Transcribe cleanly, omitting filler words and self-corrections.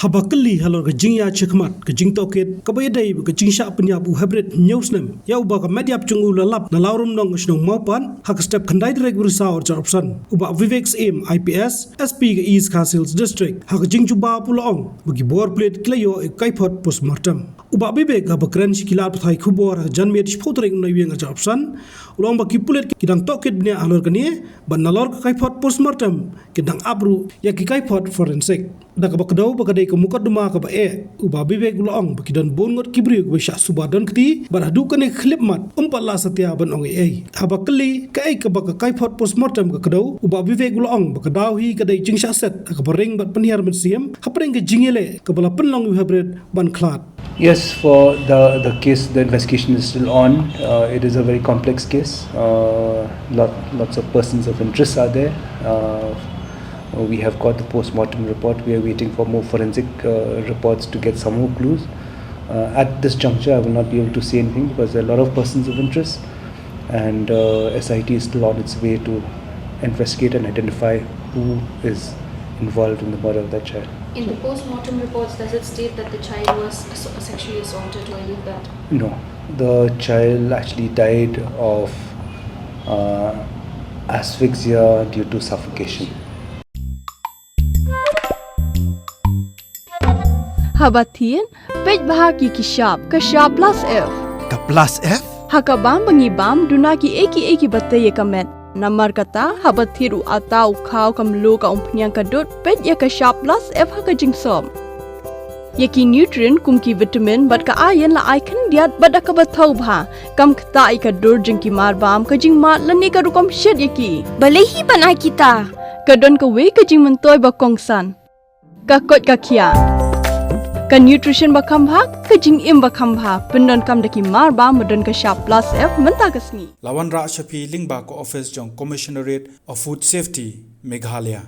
Habakali halor ke Jingïakhun ke Jingtoket ke bayadai ke Jingshak Pynhiar Heprit Newsnem ya ubah ke media pcungu lalap na laurum nong Shillong Mail hak step kandai direct berusaha orjar option ubah Mynsiem IPS SP ke East Castles District hak Jingjuba Pulong bagi bor plate Kyrwoh kaipot post Mortem ubah bebek ke bakran sikilat pathai kubor janmet spotring na wiang orjar option ulong bagi plate kidang toket bnia halor kini ban nalor ke kaipot post Mortem kidang abru ya ke kaipot forensik dak bakadau bakadai ke muka duma ke bae ubah bebek ulong bagi dan bongot kibri ke syak subadan keti baradu kene klip mat umpala setia ban ong habakali ke baka kaipot post Mortem ke kadau ubah bebek ulong bakadau hi kadai Jynjar set ke bering bat Pynhiar Mynsiem hapring ke Jingele ke bala penlong Heprit ban klat. Yes, for the case, the investigation is still on. It is a very complex case. Lots of persons of interest are there. We have got the post-mortem report. We are waiting for more forensic reports to get some more clues. At this juncture, I will not be able to say anything because there are a lot of persons of interest, and SIT is still on its way to investigate and identify who is involved in the murder of that child. In the post-mortem reports, does it state that the child was sexually assaulted or like that? No, the child actually died of asphyxia due to suffocation. Habatin, pej bahagi kishab, kashab plus F. Ka plus F? Hakabam bangibam dunaki eki bataye kamet. Namar kata habathiru atau khau kamlu ka umpnyang kadut pej ya kashab plus F haka jingsom. Yaki nutrient kumki vitamin bat ka iron la ikan diat bat ka bathau bha kam khta ai ka dur jingki mar bam ka jing mat lani ka rukom shed yaki. Balehi banai kita. Kadon ka we ka jing mentoy ba kongsan. Ka kot ka khia. Ka nutrition bakam bha ka jing im bakam bha pendon kam daki mar ba modon ka sharp plus F menta kasni Lawan Ra Shapi Lingba ko office jong Commissionerate of Food Safety Meghalaya